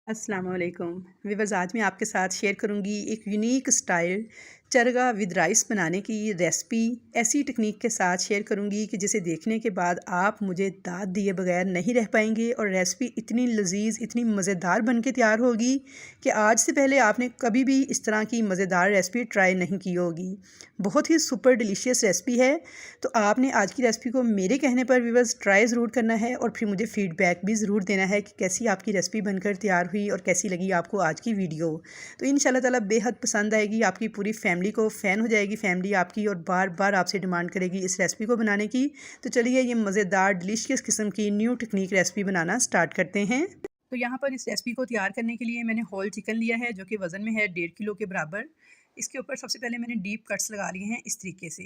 अस्सलाम वालेकुम वीवर्स। आज मैं आपके साथ शेयर करूंगी एक unique style chargha with rice बनाने की रेसिपी। ऐसी टेक्निक के साथ शेयर करूंगी कि जिसे देखने के बाद आप मुझे दाद दिए बगैर नहीं रह पाएंगे और रेसिपी इतनी लजीज इतनी मज़ेदार बन के तैयार होगी कि आज से पहले आपने कभी भी इस तरह की मज़ेदार रेसिपी ट्राई नहीं की होगी। बहुत ही सुपर डिलीशियस रेसिपी है। तो आपने आज की रेसिपी को मेरे कहने पर वीवर्स ट्राई ज़रूर करना है और फिर मुझे फ़ीडबैक भी ज़रूर देना है कि कैसी आपकी रेसिपी बनकर तैयार हुई और कैसी लगी आपको आज की वीडियो। तो इंशाल्लाह ताला बेहद पसंद आएगी, आपकी पूरी फैमिली को फ़ैन हो जाएगी फैमिली आपकी और बार बार आपसे डिमांड करेगी इस रेसिपी को बनाने की। तो चलिए ये मज़ेदार डिलीशियस किस्म की न्यू टेक्निक रेसिपी बनाना स्टार्ट करते हैं। तो यहाँ पर इस रेसिपी को तैयार करने के लिए मैंने होल चिकन लिया है जो कि वज़न में है 1.5 किलो के बराबर। इसके ऊपर सबसे पहले मैंने डीप कट्स लगा लिए हैं इस तरीके से।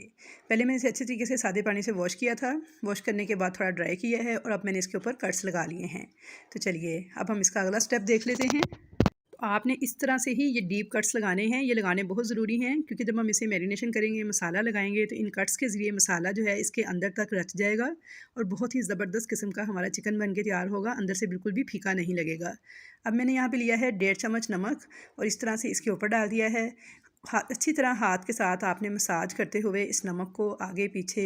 पहले मैंने इसे अच्छे तरीके से सादे पानी से वॉश किया था। वॉश करने के बाद थोड़ा ड्राई किया है और अब मैंने इसके ऊपर कट्स लगा लिए हैं। तो चलिए अब हम इसका अगला स्टेप देख लेते हैं। तो आपने इस तरह से ही ये डीप कट्स लगाने हैं। ये लगाने बहुत ज़रूरी हैं क्योंकि जब हम इसे मैरिनेशन करेंगे, मसाला लगाएंगे, तो इन कट्स के ज़रिए मसाला जो है इसके अंदर तक रच जाएगा और बहुत ही ज़बरदस्त किस्म का हमारा चिकन बन के तैयार होगा। अंदर से बिल्कुल भी फीका नहीं लगेगा। अब मैंने यहाँ पे लिया है 1.5 चम्मच नमक और इस तरह से इसके ऊपर डाल दिया है। अच्छी तरह हाथ के साथ आपने मसाज करते हुए इस नमक को आगे पीछे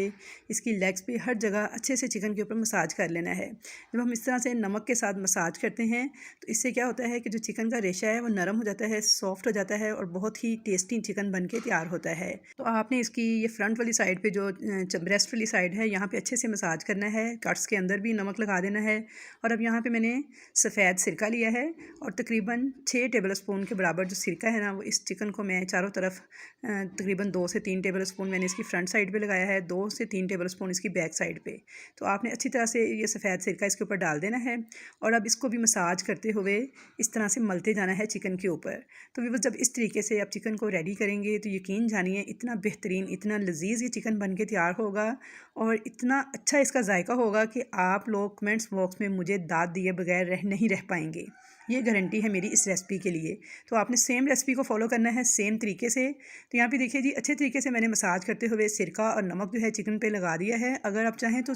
इसकी लेग्स पे हर जगह अच्छे से चिकन के ऊपर मसाज कर लेना है। जब हम इस तरह से नमक के साथ मसाज करते हैं तो इससे क्या होता है कि जो चिकन का रेशा है वो नरम हो जाता है, सॉफ्ट हो जाता है और बहुत ही टेस्टी चिकन बन के तैयार होता है। तो आपने इसकी ये फ्रंट वाली साइड पर जो ब्रेस्ट वाली साइड है यहाँ पर अच्छे से मसाज करना है। कट्स के अंदर भी नमक लगा देना है। और अब यहाँ पर मैंने सफ़ेद सिरका लिया है और तकरीबन 6 टेबल स्पून के बराबर जो सिरका है ना वो इस चिकन को मैं चारों तरफ तकरीबन 2 से 3 टेबल स्पून मैंने इसकी फ्रंट साइड पे लगाया है, 2 से 3 टेबल स्पून इसकी बैक साइड पे। तो आपने अच्छी तरह से ये सफ़ेद सिरका इसके ऊपर डाल देना है और अब इसको भी मसाज करते हुए इस तरह से मलते जाना है चिकन के ऊपर। तो वीवर्स जब इस तरीके से आप चिकन को रेडी करेंगे तो यकीन जानिए इतना बेहतरीन इतना लजीज ये चिकन बन के तैयार होगा और इतना अच्छा इसका जायका होगा कि आप लोग कमेंट्स बॉक्स में मुझे दाद दिए बगैर नहीं रह पाएंगे। ये गारंटी है मेरी इस रेसिपी के लिए। तो आपने सेम रेसिपी को फॉलो करना है सेम तरीके से। तो यहाँ पे देखिए जी अच्छे तरीके से मैंने मसाज करते हुए सिरका और नमक जो है चिकन पे लगा दिया है। अगर आप चाहें तो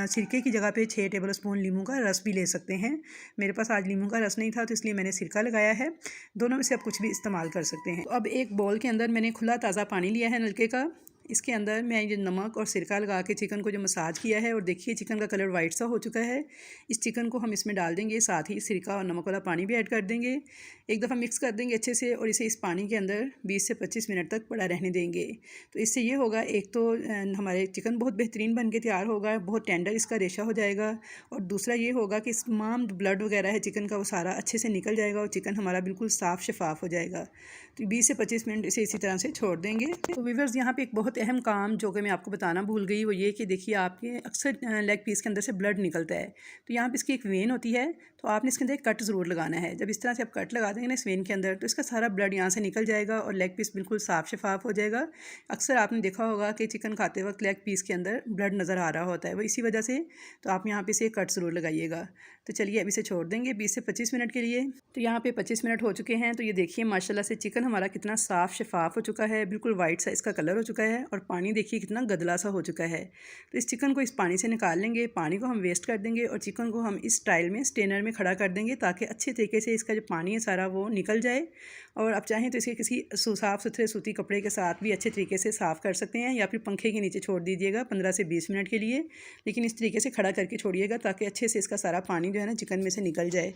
सिरके की जगह पे 6 टेबल स्पून नींबू का रस भी ले सकते हैं। मेरे पास आज नींबू का रस नहीं था तो इसलिए मैंने सिरका लगाया है। दोनों में से आप कुछ भी इस्तेमाल कर सकते हैं। तो अब एक बाउल के अंदर मैंने खुला ताज़ा पानी लिया है नलके का। इसके अंदर मैं ये नमक और सिरका लगा के चिकन को जो मसाज किया है और देखिए चिकन का कलर वाइट सा हो चुका है। इस चिकन को हम इसमें डाल देंगे, साथ ही सिरका और नमक वाला पानी भी ऐड कर देंगे। एक दफ़ा मिक्स कर देंगे अच्छे से और इसे इस पानी के अंदर 20 से 25 मिनट तक पड़ा रहने देंगे। तो इससे ये होगा, एक तो हमारे चिकन बहुत बेहतरीन बन के तैयार होगा, बहुत टेंडर इसका रेशा हो जाएगा और दूसरा ये होगा कि इस तमाम ब्लड वगैरह है चिकन का वो सारा अच्छे से निकल जाएगा और चिकन हमारा बिल्कुल साफ़ शफाफ हो जाएगा। तो 20 से 25 मिनट इसे इसी तरह से छोड़ देंगे। तो वीवर्स यहाँ पे एक बहुत अहम काम जो कि मैं आपको बताना भूल गई वो ये कि देखिए आपके अक्सर लेग पीस के अंदर से ब्लड निकलता है। तो यहाँ पे इसकी एक वेन होती है तो आपने इसके अंदर एक कट ज़रूर लगाना है। जब इस तरह से आप कट लगा देंगे ना इस वेन के अंदर तो इसका सारा ब्लड यहाँ से निकल जाएगा और लेग पीस बिल्कुल साफ़ शफाफ हो जाएगा। अक्सर आपने देखा होगा कि चिकन खाते वक्त लेग पीस के अंदर ब्लड नज़र आ रहा होता है, वो इसी वजह से। तो आप यहाँ पे इसे कट ज़रूर लगाइएगा। तो चलिए अब इसे छोड़ देंगे 20 से 25 मिनट के लिए। तो यहाँ पे 25 मिनट हो चुके हैं। तो ये देखिए माशाल्लाह से चिकन हमारा कितना साफ़ शफाफ हो चुका है, बिल्कुल वाइट सा इसका कलर हो चुका है और पानी देखिए कितना गदला सा हो चुका है। तो इस चिकन को इस पानी से निकाल लेंगे, पानी को हम वेस्ट कर देंगे और चिकन को हम इस स्टाइल में स्टेनर में खड़ा कर देंगे ताकि अच्छे तरीके से इसका जो पानी है सारा वो निकल जाए। और आप चाहें तो इसे किसी साफ़ सुथरे सूती कपड़े के साथ भी अच्छे तरीके से साफ़ कर सकते हैं या फिर पंखे के नीचे छोड़ दीजिएगा 15 से 20 मिनट के लिए। लेकिन इस तरीके से खड़ा करके छोड़िएगा ताकि अच्छे से इसका सारा पानी जो है ना चिकन में से निकल जाए।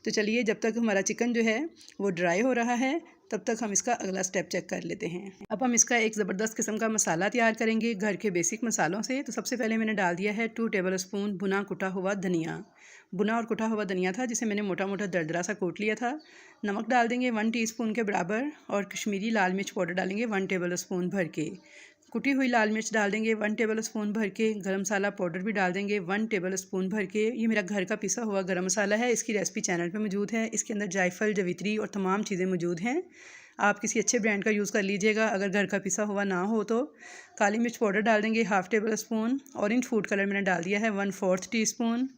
तो चलिए जब तक हमारा चिकन जो है वो ड्राई हो रहा है तब तक हम इसका अगला स्टेप चेक कर लेते हैं। अब हम इसका एक ज़बरदस्त किस्म का मसाला तैयार करेंगे घर के बेसिक मसालों से। तो सबसे पहले मैंने डाल दिया है 2 टेबल स्पून भुना कुटा हुआ धनिया। भुना और कुटा हुआ धनिया था जिसे मैंने मोटा मोटा दरदरा सा कूट लिया था। नमक डाल देंगे 1 टीस्पून के बराबर और कश्मीरी लाल मिर्च पाउडर डालेंगे 1 टेबल स्पून भर के। कुटी हुई लाल मिर्च डाल देंगे 1 टेबल स्पून भर के। गरम मसाला पाउडर भी डाल देंगे 1 टेबल स्पून भर के। ये मेरा घर का पिसा हुआ गरम मसाला है, इसकी रेसिपी चैनल पे मौजूद है। इसके अंदर जायफल, जवित्री और तमाम चीज़ें मौजूद हैं। आप किसी अच्छे ब्रांड का यूज़ कर लीजिएगा अगर घर का पिसा हुआ ना हो तो। काली मिर्च पाउडर डाल देंगे 1/2 table spoon. Orange food colour मैंने डाल दिया है 1/4 टीस्पून।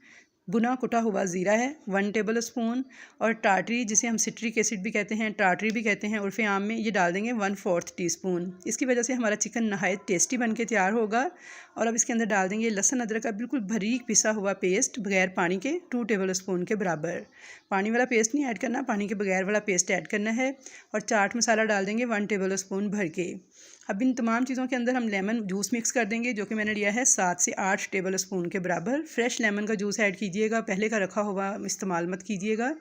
भुना कुटा हुआ ज़ीरा है 1 टेबल स्पून और टाटरी जिसे हम सिट्रिक एसिड भी कहते हैं, टाटरी भी कहते हैं उर्फ़े आम में, ये डाल देंगे 1/4 टीस्पून। इसकी वजह से हमारा चिकन नहायत टेस्टी बन के तैयार होगा और अब इसके अंदर डाल देंगे लहसुन अदरक का बिल्कुल बारीक पिसा हुआ पेस्ट बगैर पानी के 2 टेबल स्पून के बराबर। पानी वाला पेस्ट नहीं ऐड करना, पानी के बगैर वाला पेस्ट ऐड करना है। और चाट मसाला डाल देंगे 1 टेबल स्पून भर के। अब इन तमाम चीज़ों के अंदर हम लेमन जूस मिक्स कर देंगे, जो कि मैंने लिया है 7 से 8 टेबल स्पून के बराबर। फ्रेश लेमन का जूस ऐड कीजिएगा, पहले का रखा हुआ इस्तेमाल मत कीजिएगा,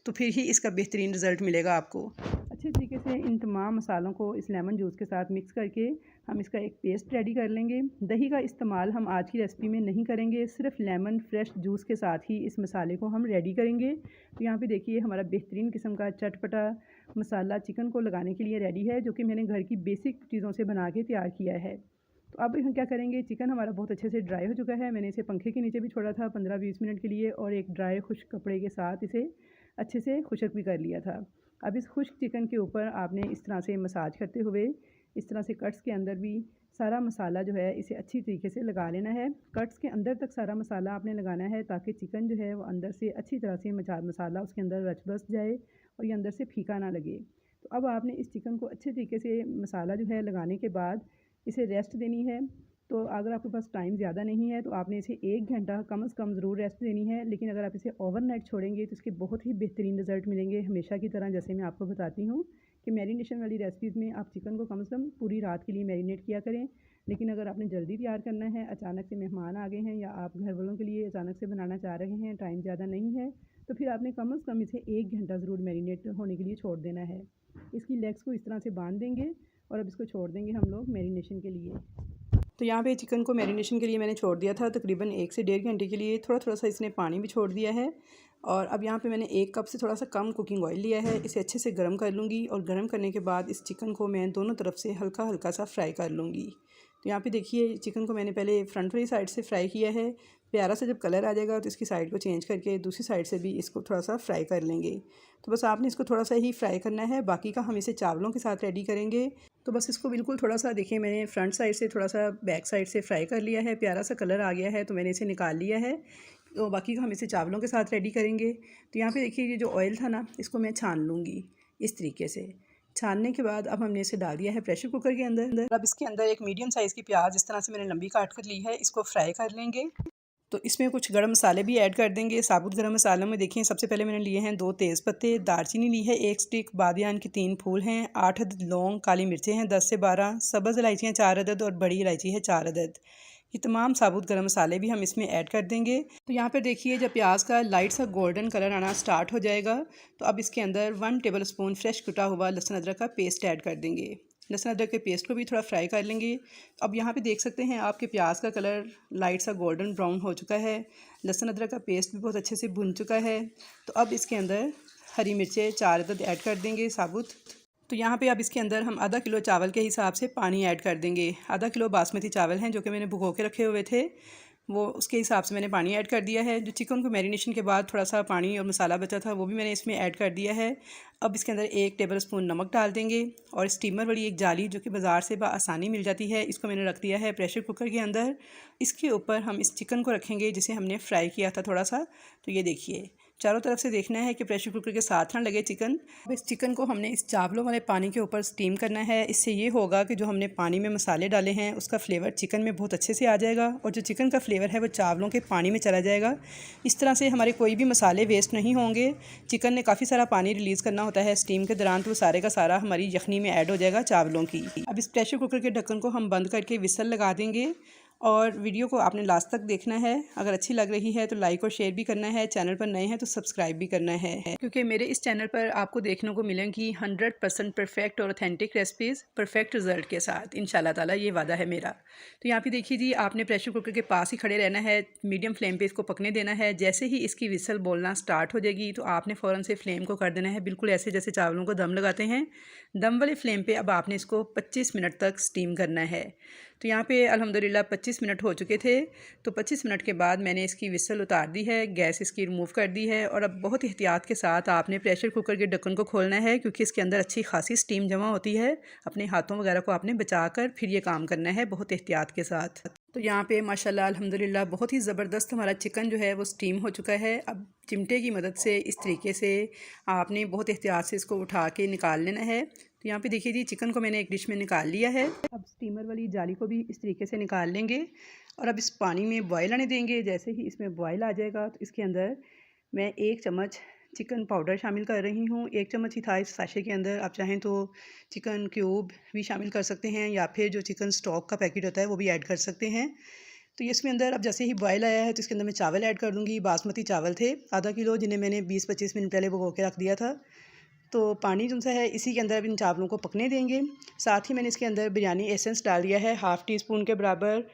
तो फिर ही इसका बेहतरीन रिज़ल्ट मिलेगा आपको। अच्छे तरीके से इन तमाम मसालों को इस लेमन जूस के साथ मिक्स करके हम इसका एक पेस्ट रेडी कर लेंगे। दही का इस्तेमाल हम आज की रेसिपी में नहीं करेंगे, सिर्फ लेमन फ्रेश जूस के साथ ही इस मसाले को हम रेडी करेंगे। तो यहाँ पे देखिए हमारा बेहतरीन किस्म का चटपटा मसाला चिकन को लगाने के लिए रेडी है, जो कि मैंने घर की बेसिक चीज़ों से बना के तैयार किया है। तो अब हम क्या करेंगे, चिकन हमारा बहुत अच्छे से ड्राई हो चुका है। मैंने इसे पंखे के नीचे भी छोड़ा था 15-20 मिनट के लिए, और एक ड्राई खुश्क कपड़े के साथ इसे अच्छे से खुश्क भी कर लिया था। अब इस खुश्क चिकन के ऊपर आपने इस तरह से मसाज करते हुए इस तरह से कट्स के अंदर भी सारा मसाला जो है इसे अच्छी तरीके से लगा लेना है। कट्स के अंदर तक सारा मसाला आपने लगाना है, ताकि चिकन जो है वो अंदर से अच्छी तरह से मसाला उसके अंदर रच बस जाए और ये अंदर से फीका ना लगे। तो अब आपने इस चिकन को अच्छे तरीके से मसाला जो है लगाने के बाद इसे रेस्ट देनी है। तो अगर आपके पास टाइम ज़्यादा नहीं है तो आपने इसे 1 घंटा कम से कम ज़रूर रेस्ट देनी है। लेकिन अगर आप इसे ओवरनाइट छोड़ेंगे तो इसके बहुत ही बेहतरीन रिज़ल्ट मिलेंगे, हमेशा की तरह। जैसे मैं आपको बताती हूँ कि मैरिनेशन वाली रेसिपीज़ में आप चिकन को कम से कम पूरी रात के लिए मैरिनेट किया करें। लेकिन अगर आपने जल्दी तैयार करना है, अचानक से मेहमान आ गए हैं, या आप घर वालों के लिए अचानक से बनाना चाह रहे हैं, टाइम ज़्यादा नहीं है, तो फिर आपने कम से कम इसे 1 घंटा ज़रूर मैरिनेट होने के लिए छोड़ देना है। इसकी लेग्स को इस तरह से बांध देंगे और अब इसको छोड़ देंगे हम लोग मैरिनेशन के लिए। तो यहाँ पे चिकन को मैरिनेशन के लिए मैंने छोड़ दिया था तकरीबन 1 से 1.5 घंटे के लिए। थोड़ा थोड़ा सा इसने पानी भी छोड़ दिया है। और अब यहाँ पे मैंने 1 कप से थोड़ा सा कम कुकिंग ऑयल लिया है। इसे अच्छे से गर्म कर लूँगी, और गर्म करने के बाद इस चिकन को मैं दोनों तरफ से हल्का हल्का सा फ्राई कर लूँगी। तो यहाँ पे देखिए चिकन को मैंने पहले फ्रंट वाली साइड से फ्राई किया है। प्यारा सा जब कलर आ जाएगा तो इसकी साइड को चेंज करके दूसरी साइड से भी इसको थोड़ा सा फ्राई कर लेंगे। तो बस आपने इसको थोड़ा सा ही फ्राई करना है, बाकी का हम इसे चावलों के साथ रेडी करेंगे। तो बस इसको बिल्कुल थोड़ा सा देखिए मैंने फ्रंट साइड से थोड़ा सा बैक साइड से फ्राई कर लिया है। प्यारा सा कलर आ गया है तो मैंने इसे निकाल लिया है। तो बाकी का हम इसे चावलों के साथ रेडी करेंगे। तो यहाँ पे देखिए ये जो ऑयल था ना, इसको मैं छान लूँगी इस तरीके से। छानने के बाद अब हमने इसे डाल दिया है प्रेशर कुकर के अंदर। अब इसके अंदर एक मीडियम साइज़ की प्याज इस तरह से मैंने लंबी काट कर ली है, इसको फ्राई कर लेंगे। तो इसमें कुछ गरम मसाले भी ऐड कर देंगे। साबुत गरम मसालों में देखिए सबसे पहले मैंने लिए हैं 2 तेज़पत्ते, दालचीनी ली है 1 स्टिक, बादियान के 3 फूल हैं, 8 अदद लौंग, काली मिर्चें हैं 10 से 12, सब्ज़ इलायचियाँ 4 अदद और बड़ी इलायची है 4 अदद। ये तमाम साबुत गरम मसाले भी हम इसमें ऐड कर देंगे। तो यहाँ पर देखिए जब प्याज का लाइट सा गोल्डन कलर आना स्टार्ट हो जाएगा तो अब इसके अंदर 1 टेबल स्पून फ्रेश कुटा हुआ लहसुन अदरक का पेस्ट ऐड कर देंगे। लहसुन अदरक के पेस्ट को भी थोड़ा फ्राई कर लेंगे। अब यहाँ पे देख सकते हैं आपके प्याज का कलर लाइट सा गोल्डन ब्राउन हो चुका है। लहसुन अदरक का पेस्ट भी बहुत अच्छे से भुन चुका है। तो अब इसके अंदर हरी मिर्चें 4 अदद ऐड कर देंगे साबुत। तो यहाँ पे अब इसके अंदर हम आधा किलो चावल के हिसाब से पानी ऐड कर देंगे। आधा किलो बासमती चावल हैं जो कि मैंने भिगो के रखे हुए थे, वो उसके हिसाब से मैंने पानी ऐड कर दिया है। जो चिकन को मैरिनेशन के बाद थोड़ा सा पानी और मसाला बचा था वो भी मैंने इसमें ऐड कर दिया है। अब इसके अंदर 1 टेबल स्पून नमक डाल देंगे, और स्टीमर वाली एक जाली जो कि बाज़ार से आसानी मिल जाती है, इसको मैंने रख दिया है प्रेशर कुकर के अंदर। इसके ऊपर हम इस चिकन को रखेंगे जिसे हमने फ्राई किया था थोड़ा सा। तो ये देखिए चारों तरफ से देखना है कि प्रेशर कुकर के साथ ना लगे चिकन। अब इस चिकन को हमने इस चावलों वाले पानी के ऊपर स्टीम करना है। इससे ये होगा कि जो हमने पानी में मसाले डाले हैं उसका फ्लेवर चिकन में बहुत अच्छे से आ जाएगा, और जो चिकन का फ्लेवर है वो चावलों के पानी में चला जाएगा। इस तरह से हमारे कोई भी मसाले वेस्ट नहीं होंगे। चिकन ने काफ़ी सारा पानी रिलीज़ करना होता है स्टीम के दौरान, तो वो सारे का सारा हमारी यखनी में ऐड हो जाएगा चावलों की। अब इस प्रेशर कुकर के ढक्कन को हम बंद करके विसल लगा देंगे, और वीडियो को आपने लास्ट तक देखना है। अगर अच्छी लग रही है तो लाइक और शेयर भी करना है, चैनल पर नए हैं तो सब्सक्राइब भी करना है, क्योंकि मेरे इस चैनल पर आपको देखने को मिलेंगी 100% परफेक्ट और ऑथेंटिक रेसिपीज़ परफेक्ट रिजल्ट के साथ, इंशाल्लाह ताला ये वादा है मेरा। तो यहाँ पे देखिए जी, आपने प्रेशर कुकर के पास ही खड़े रहना है, मीडियम फ्लेम पे इसको पकने देना है। जैसे ही इसकी विसल बोलना स्टार्ट हो जाएगी तो आपने फ़ौरन से फ्लेम को कर देना है बिल्कुल ऐसे जैसे चावलों को दम लगाते हैं, दम वाले फ्लेम पे। अब आपने इसको 25 मिनट तक स्टीम करना है। तो यहाँ पे अल्हम्दुलिल्लाह 25 मिनट हो चुके थे। तो 25 मिनट के बाद मैंने इसकी विसल उतार दी है, गैस इसकी रिमूव कर दी है, और अब बहुत एहतियात के साथ आपने प्रेशर कुकर के ढक्कन को खोलना है, क्योंकि इसके अंदर अच्छी खासी स्टीम जमा होती है। अपने हाथों वगैरह को आपने बचा कर फिर ये काम करना है बहुत एहतियात के साथ। तो यहाँ पे माशाल्लाह अल्हम्दुलिल्लाह बहुत ही ज़बरदस्त हमारा चिकन जो है वो स्टीम हो चुका है। अब चिमटे की मदद से इस तरीके से आपने बहुत एहतियात से इसको उठा के निकाल लेना है। तो यहाँ पे देखिए जी, चिकन को मैंने एक डिश में निकाल लिया है। अब स्टीमर वाली जाली को भी इस तरीके से निकाल लेंगे, और अब इस पानी में बॉयल आने देंगे। जैसे ही इसमें बॉयल आ जाएगा तो इसके अंदर मैं 1 चम्मच चिकन पाउडर शामिल कर रही हूँ। 1 चम्मच ही था इस साशे के अंदर। आप चाहें तो चिकन क्यूब भी शामिल कर सकते हैं या फिर जो चिकन स्टॉक का पैकेट होता है वो भी ऐड कर सकते हैं। तो ये इसमें अंदर अब जैसे ही बॉयल आया है तो इसके अंदर मैं चावल ऐड कर दूँगी। बासमती चावल थे आधा किलो, जिन्हें मैंने 20-25 मिनट पहले भिगो के रख दिया था। तो पानी जो सा है इसी के अंदर अब इन चावलों को पकने देंगे। साथ ही मैंने इसके अंदर बिरयानी एसेंस डाल दिया है हाफ़ टी स्पून के बराबर।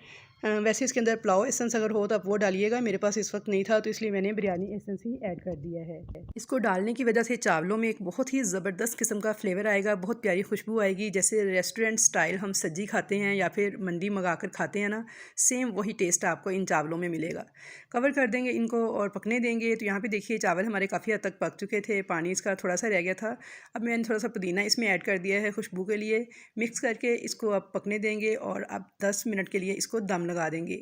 वैसे इसके अंदर पुलाव एसेंस अगर हो तो आप वो डालिएगा, मेरे पास इस वक्त नहीं था तो इसलिए मैंने बिरयानी एसेंस ही ऐड कर दिया है। इसको डालने की वजह से चावलों में एक बहुत ही ज़बरदस्त किस्म का फ्लेवर आएगा, बहुत प्यारी खुशबू आएगी। जैसे रेस्टोरेंट स्टाइल हम सज्जी खाते हैं या फिर मंडी मंगा कर खाते हैं ना, सेम वही टेस्ट आपको इन चावलों में मिलेगा। कवर कर देंगे इनको और पकने देंगे। तो यहाँ पे देखिए चावल हमारे काफ़ी हद तक पक चुके थे, पानी इसका थोड़ा सा रह गया था। अब मैंने थोड़ा सा पुदीना इसमें ऐड कर दिया है खुशबू के लिए। मिक्स करके इसको अब पकने देंगे और अब 10 मिनट के लिए इसको दम लगा देंगे।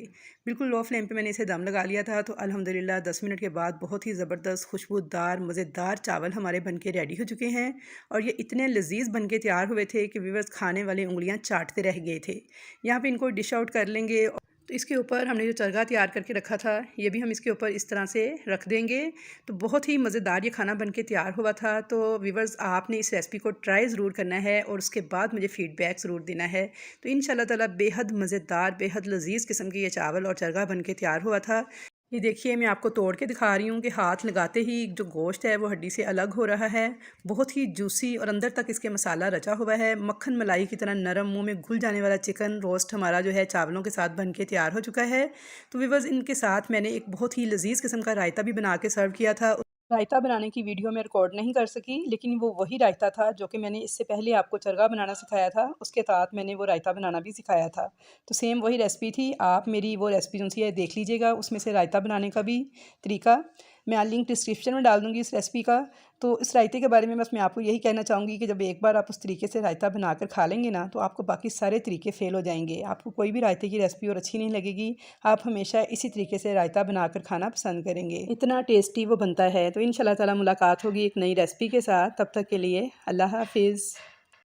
बिल्कुल लो फ्लेम पे मैंने इसे दम लगा लिया था। तो अल्हम्दुलिल्लाह 10 मिनट के बाद बहुत ही ज़बरदस्त खुशबूदार मज़ेदार चावल हमारे बनके रेडी हो चुके हैं और ये इतने लजीज बनके तैयार हुए थे कि व्यूअर्स खाने वाले उंगलियां चाटते रह गए थे। यहाँ पे इनको डिश आउट कर लेंगे। तो इसके ऊपर हमने जो चरगा तैयार करके रखा था ये भी हम इसके ऊपर इस तरह से रख देंगे। तो बहुत ही मज़ेदार ये खाना बनके तैयार हुआ था। तो व्यूअर्स आपने इस रेसिपी को ट्राई ज़रूर करना है और उसके बाद मुझे फ़ीडबैक ज़रूर देना है। तो इंशाल्लाह ताला बेहद मज़ेदार बेहद लजीज किस्म की ये चावल और चरगा बनके तैयार हुआ था। ये देखिए मैं आपको तोड़ के दिखा रही हूँ कि हाथ लगाते ही जो गोश्त है वो हड्डी से अलग हो रहा है। बहुत ही जूसी और अंदर तक इसके मसाला रचा हुआ है। मक्खन मलाई की तरह नरम मुंह में घुल जाने वाला चिकन रोस्ट हमारा जो है चावलों के साथ बन के तैयार हो चुका है। तो व्यूअर्स इनके साथ मैंने एक बहुत ही लजीज किस्म का रायता भी बना के सर्व किया था। रायता बनाने की वीडियो मैं रिकॉर्ड नहीं कर सकी, लेकिन वो वही रायता था जो कि मैंने इससे पहले आपको चरगा बनाना सिखाया था, उसके साथ मैंने वो रायता बनाना भी सिखाया था। तो सेम वही रेसिपी थी। आप मेरी वो रेसिपी जो सी है देख लीजिएगा, उसमें से रायता बनाने का भी तरीका मैं लिंक डिस्क्रिप्शन में डाल दूँगी इस रेसिपी का। तो इस रायते के बारे में बस मैं आपको यही कहना चाहूँगी कि जब एक बार आप उस तरीके से रायता बनाकर खा लेंगे ना तो आपको बाकी सारे तरीके फ़ेल हो जाएंगे। आपको कोई भी रायते की रेसिपी और अच्छी नहीं लगेगी। आप हमेशा इसी तरीके से रायता बनाकर खाना पसंद करेंगे, इतना टेस्टी वो बनता है। तो इंशाल्लाह ताला मुलाकात होगी एक नई रेसिपी के साथ। तब तक के लिए अल्लाह हाफिज़।